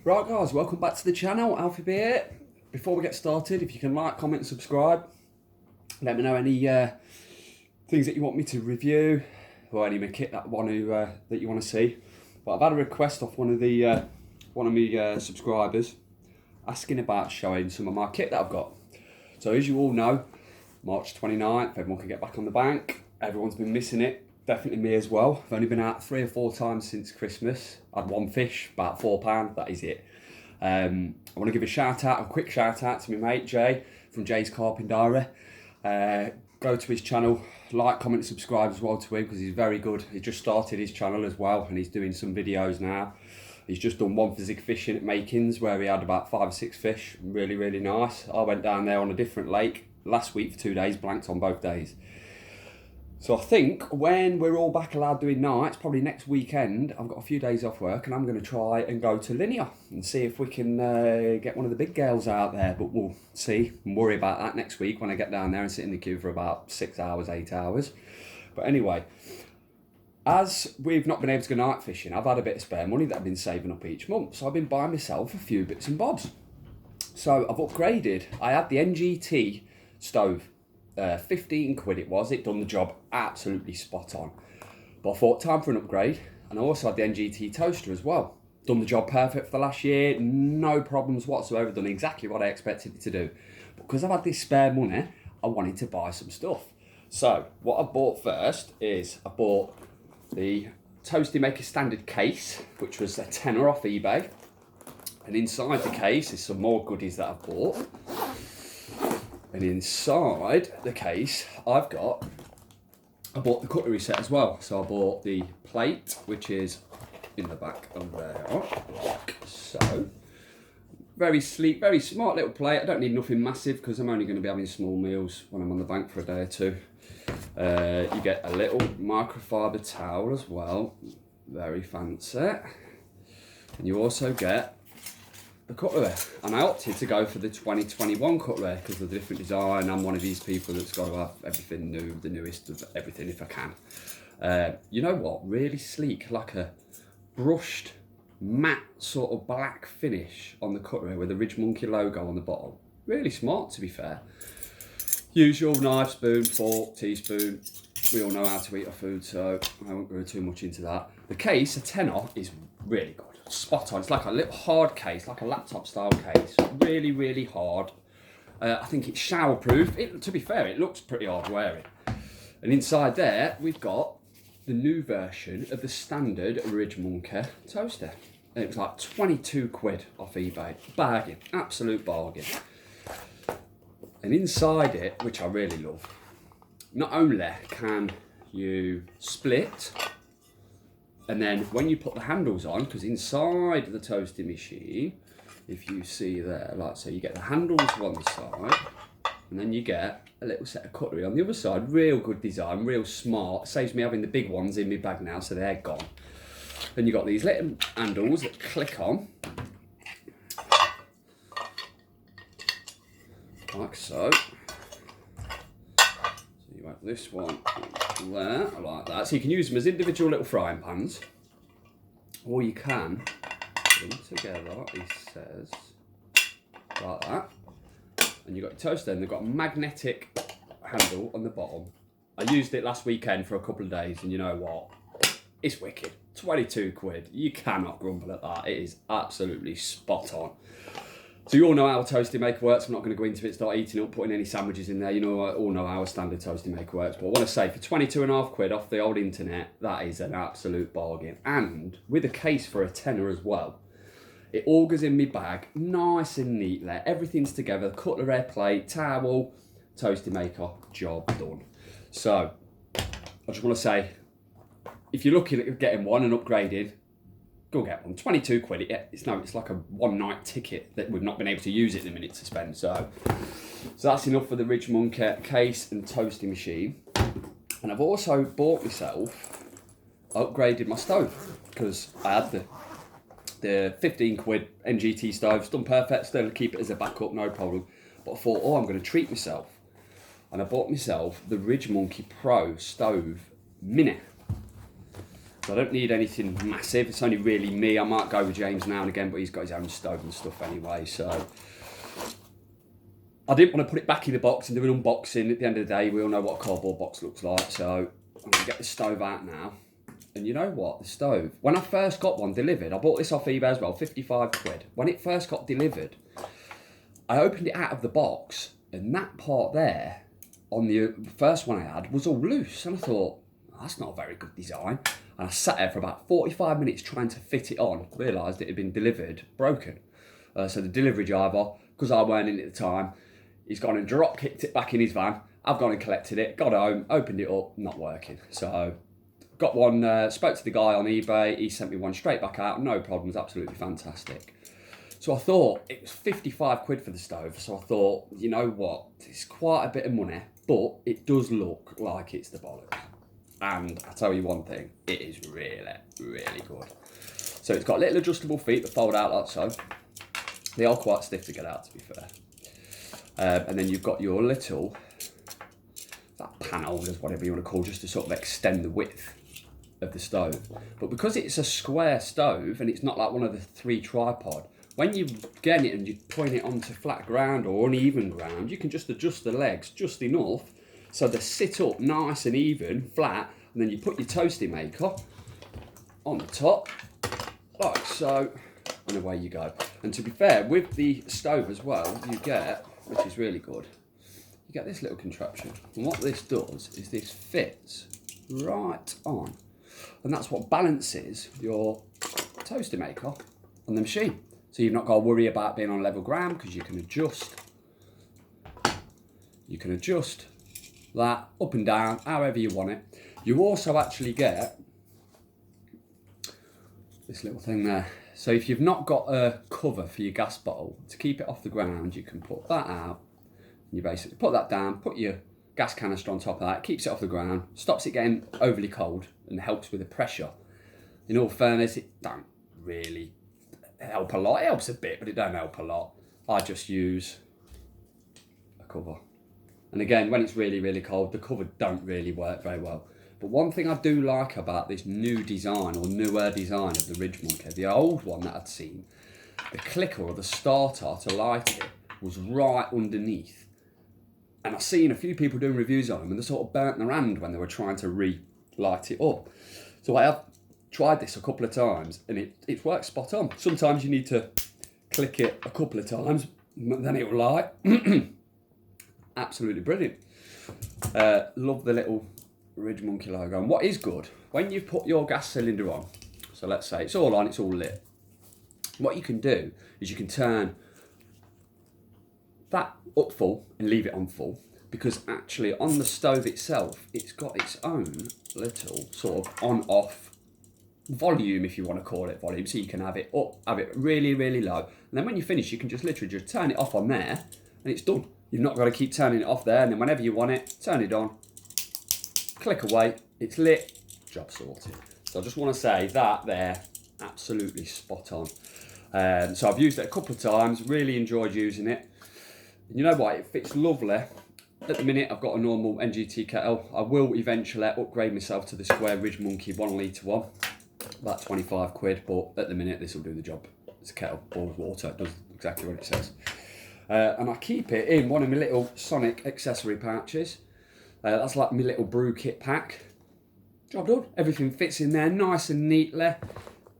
Right guys, welcome back to the channel, Alfie B here. Before we get started, if you can like, comment and subscribe. Let me know any things that you want me to review or any kit that you want to see. But I've had a request off one of my subscribers asking about showing some of my kit that I've got. So as you all know, March 29th, everyone can get back on the bank. Everyone's been missing it. Definitely me as well. I've only been out 3 or 4 times since Christmas. I had one fish, about £4, that is it. I want to give a quick shout out to my mate Jay from Jay's Carp in Diary. Go to his channel, like, comment and subscribe as well to him because he's very good. He just started his channel as well and he's doing some videos now. He's just done one for Zig Fishing at Makins where he had about 5 or 6 fish. Really, really nice. I went down there on a different lake last week for 2 days, blanked on both days. So I think when we're all back allowed doing nights, probably next weekend, I've got a few days off work and I'm going to try and go to Linear and see if we can get one of the big girls out there. But we'll see and worry about that next week when I get down there and sit in the queue for about 6 hours, 8 hours. But anyway, as we've not been able to go night fishing, I've had a bit of spare money that I've been saving up each month. So I've been buying myself a few bits and bobs. So I've upgraded. I had the NGT stove. 15 quid it was. It done the job absolutely spot on. But I thought time for an upgrade. And I also had the NGT toaster as well. Done the job perfect for the last year. No problems whatsoever. Done exactly what I expected it to do. But because I've had this spare money, I wanted to buy some stuff. So what I bought first is I bought the Toasty Maker standard case, which was a tenner off eBay. And inside the case is some more goodies that I've bought. And inside the case, I bought the cutlery set as well. So I bought the plate, which is in the back of there. Like so. Very sleek, very smart little plate. I don't need nothing massive because I'm only going to be having small meals when I'm on the bank for a day or two. You get a little microfiber towel as well. Very fancy. And you also get the cutlery, and I opted to go for the 2021 cutlery because of the different design. I'm one of these people that's got to have everything new, the newest of everything if I can. You know what? Really sleek, like a brushed matte sort of black finish on the cutlery with the Ridgemonkey logo on the bottom. Really smart, to be fair. Usual knife, spoon, fork, teaspoon. We all know how to eat our food, so I won't go too much into that. The case, a tenner, is really good. Spot on. It's like a little hard case, like a laptop style case. Really, really hard. I think it's shower proof. To be fair, it looks pretty hard wearing. And inside there, we've got the new version of the standard Ridgemonkey toaster. And it was like 22 quid off eBay. Bargain. Absolute bargain. And inside it, which I really love, not only can you split, and then when you put the handles on, because inside the toasting machine, if you see there, like so, you get the handles one side, and then you get a little set of cutlery on the other side. Real good design, real smart. Saves me having the big ones in my bag now, so they're gone. Then you got these little handles that click on, like so. So you have this one there, like that. So you can use them as individual little frying pans, or you can put them together, he says, like that. And you've got your toaster, and they've got a magnetic handle on the bottom. I used it last weekend for a couple of days, and you know what? It's wicked. 22 quid. You cannot grumble at that. It is absolutely spot on. So you all know how a Toasty Maker works. I'm not going to go into it, start eating up, putting any sandwiches in there. You know, all know how a standard Toasty Maker works. But I want to say, for 22.5 quid off the old internet, that is an absolute bargain. And with a case for a tenner as well, it all goes in my bag, nice and neatly. Everything's together, cutlery, plate, towel, Toasty Maker, job done. So, I just want to say, if you're looking at getting one and upgraded, go get one. 22 quid. It's like a one night ticket that we've not been able to use it in a minute to spend. So that's enough for the Ridgemonkey case and toasting machine. And I've also bought myself, upgraded my stove because I had the 15 quid NGT stove. It's done perfect. Still keep it as a backup, no problem. But I thought, oh, I'm going to treat myself. And I bought myself the Ridgemonkey Pro Stove Mini. So I don't need anything massive. It's only really me. I might go with James now and again, but he's got his own stove and stuff anyway. So I didn't want to put it back in the box and do an unboxing. At the end of the day, we all know what a cardboard box looks like. So I'm going to get the stove out now. And you know what? The stove, when I first got one delivered, I bought this off eBay as well, 55 quid. When it first got delivered, I opened it out of the box, and that part there, on the first one I had, was all loose. And I thought, oh, that's not a very good design. And I sat there for about 45 minutes trying to fit it on. Realised it had been delivered broken. So the delivery driver, because I weren't in at the time, he's gone and drop kicked it back in his van. I've gone and collected it, got home, opened it up, not working. So got one, spoke to the guy on eBay, he sent me one straight back out, no problems, absolutely fantastic. So I thought, it was 55 quid for the stove, so I thought, you know what, it's quite a bit of money, but it does look like it's the bollocks. And I'll tell you one thing, it is really, really good. So it's got little adjustable feet that fold out like so. They are quite stiff to get out, to be fair. And then you've got your little, that pan holders, whatever you want to call, just to sort of extend the width of the stove. But because it's a square stove and it's not like one of the 3 tripod, when you get it and you're putting it onto flat ground or uneven ground, you can just adjust the legs just enough so they sit up nice and even, flat, and then you put your toasty maker on the top, like so, and away you go. And to be fair, with the stove as well, you get, which is really good, you get this little contraption. And what this does is this fits right on. And that's what balances your toaster maker on the machine. So you've not got to worry about being on level ground because you can adjust that up and down, however you want it. You also actually get this little thing there. So if you've not got a cover for your gas bottle, to keep it off the ground, you can put that out. You basically put that down, put your gas canister on top of that, keeps it off the ground, stops it getting overly cold and helps with the pressure. In all fairness, it don't really help a lot. It helps a bit, but it don't help a lot. I just use a cover. And again, when it's really, really cold, the cover don't really work very well. But one thing I do like about this new design or newer design of the Ridgemonkey, the old one that I'd seen, the clicker or the starter to light it was right underneath. And I've seen a few people doing reviews on them and they sort of burnt their hand when they were trying to relight it up. So I have tried this a couple of times and it's worked spot on. Sometimes you need to click it a couple of times, then it will light. Absolutely brilliant. Love the little Ridgemonkey logo. And what is good, when you put your gas cylinder on, so let's say it's all on, it's all lit, what you can do is you can turn that up full and leave it on full, because actually on the stove itself, it's got its own little sort of on-off volume, if you want to call it volume, so you can have it up, have it really, really low, and then when you finish, you can just literally just turn it off on there, and it's done. You've not got to keep turning it off there, and then whenever you want it, turn it on, click away, it's lit, job sorted. So I just want to say that there, absolutely spot on. So I've used it a couple of times, really enjoyed using it. And you know what, it fits lovely. At the minute, I've got a normal NGT kettle. I will eventually upgrade myself to the square Ridgemonkey 1 litre one, about 25 quid, but at the minute, this will do the job. It's a kettle, boils water, it does exactly what it says. And I keep it in one of my little Sonik accessory pouches. That's like my little brew kit pack. Job done. Everything fits in there nice and neatly.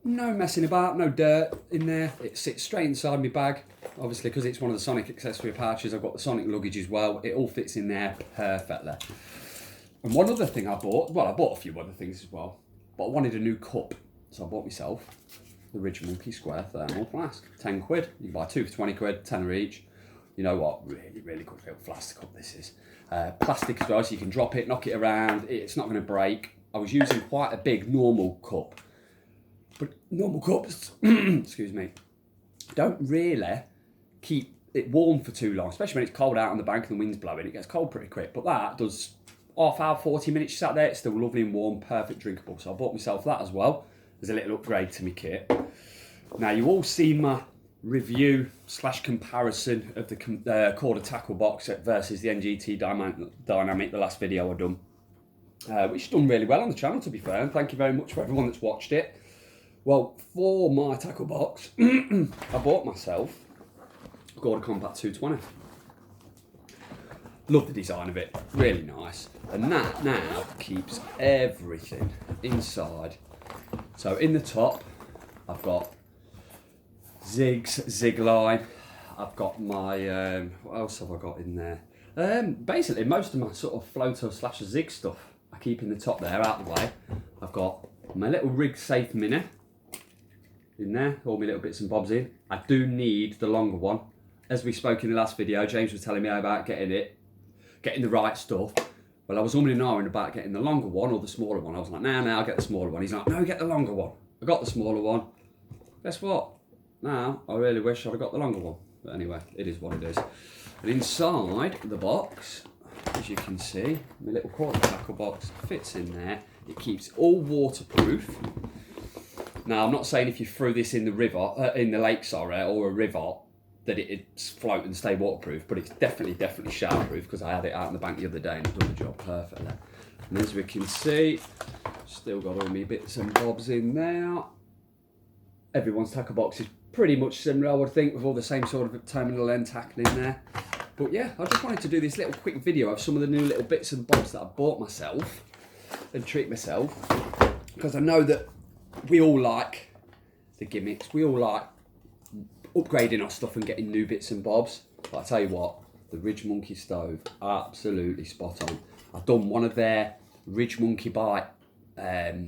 No messing about, no dirt in there. It sits straight inside my bag. Obviously, because it's one of the Sonik accessory pouches, I've got the Sonik luggage as well. It all fits in there perfectly. And one other thing I bought, well, I bought a few other things as well, but I wanted a new cup. So I bought myself the Ridgemonkey Square Thermal Flask. 10 quid. You can buy 2 for 20 quid, 10 each. You know what? Really, really good little flask cup this is. Plastic as well, so you can drop it, knock it around. It's not going to break. I was using quite a big normal cup. But normal cups, excuse me, don't really keep it warm for too long, especially when it's cold out on the bank and the wind's blowing. It gets cold pretty quick. But that does half hour, 40 minutes you sat there, it's still lovely and warm, perfect drinkable. So I bought myself that as well as a little upgrade to my kit. Now you all seen my review / comparison of the Korda tackle box versus the NGT Dynamic, the last video I've done. which has done really well on the channel, to be fair, and thank you very much for everyone that's watched it. Well, for my tackle box, I bought myself a Korda Compact 220. Love the design of it, really nice. And that now keeps everything inside. So in the top, I've got zig line. I've got my, what else have I got in there? Basically, most of my sort of floater / zig stuff I keep in the top there, out of the way. I've got my little rig safe mini in there, all my little bits and bobs in. I do need the longer one. As we spoke in the last video, James was telling me about getting the right stuff. Well, I was umming and ahhing about getting the longer one or the smaller one. I was like, no, I'll get the smaller one. He's like, no, get the longer one. I got the smaller one. Guess what? Now, I really wish I'd have got the longer one. But anyway, it is what it is. And inside the box, as you can see, my little Korda tackle box fits in there. It keeps all waterproof. Now, I'm not saying if you threw this in the river, in the lake, sorry, or a river, that it'd float and stay waterproof, but it's definitely showerproof, because I had it out in the bank the other day and it done the job perfectly. And as we can see, still got all my bits and bobs in there. Everyone's tackle box is pretty much similar, I would think, with all the same sort of terminal end tackle in there. But yeah, I just wanted to do this little quick video of some of the new little bits and bobs that I bought myself and treat myself, because I know that we all like the gimmicks, we all like upgrading our stuff and getting new bits and bobs. But I tell you what, the Ridgemonkey stove, absolutely spot on. I've done one of their Ridgemonkey bite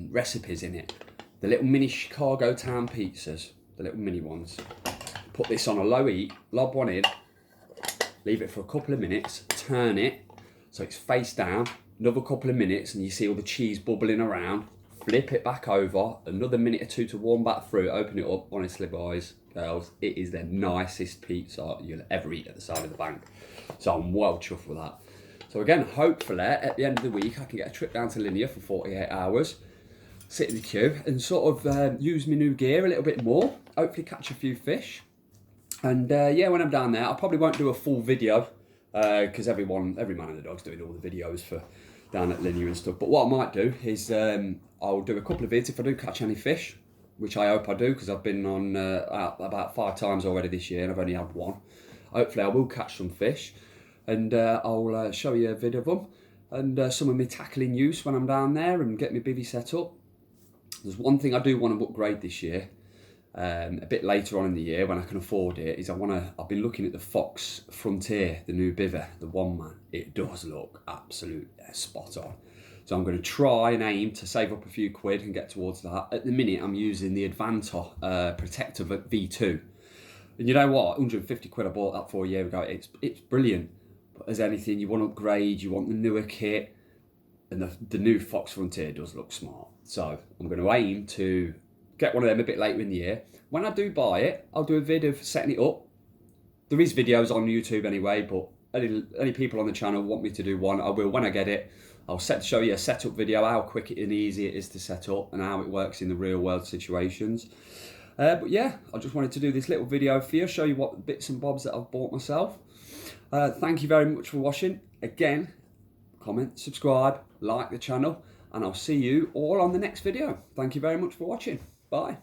recipes in it. The little mini Chicago town pizzas, the little mini ones. Put this on a low heat, lob one in, leave it for a couple of minutes, turn it so it's face down, another couple of minutes and you see all the cheese bubbling around, flip it back over, another minute or two to warm back through, open it up. Honestly, boys, girls, it is the nicest pizza you'll ever eat at the side of the bank. So I'm well chuffed with that. So again, hopefully at the end of the week I can get a trip down to Linear for 48 hours, sit in the queue and sort of use my new gear a little bit more, hopefully catch a few fish. And yeah, when I'm down there, I probably won't do a full video because every man and the dog's doing all the videos for down at Linear and stuff. But what I might do is I'll do a couple of vids if I do catch any fish, which I hope I do, because I've been on about 5 times already this year and I've only had one. Hopefully I will catch some fish, and I'll show you a vid of them and some of my tackling use when I'm down there and get my bivvy set up. There's one thing I do want to upgrade this year, a bit later on in the year when I can afford it, is I've been looking at the Fox Frontier, the new bivvy, the one man. It does look absolutely spot on. So I'm going to try and aim to save up a few quid and get towards that. At the minute I'm using the Advantor Protector V2. And you know what, 150 quid I bought that for a year ago. It's brilliant. But as anything, you want to upgrade, you want the newer kit, and the new Fox Frontier does look smart. So I'm going to aim to get one of them a bit later in the year. When I do buy it, I'll do a vid of setting it up. There is videos on YouTube anyway, but any people on the channel want me to do one, I will when I get it. I'll show you a setup video, how quick and easy it is to set up and how it works in the real world situations. But yeah, I just wanted to do this little video for you, show you what bits and bobs that I've bought myself. Thank you very much for watching. Again, comment, subscribe, like the channel, and I'll see you all on the next video. Thank you very much for watching. Bye.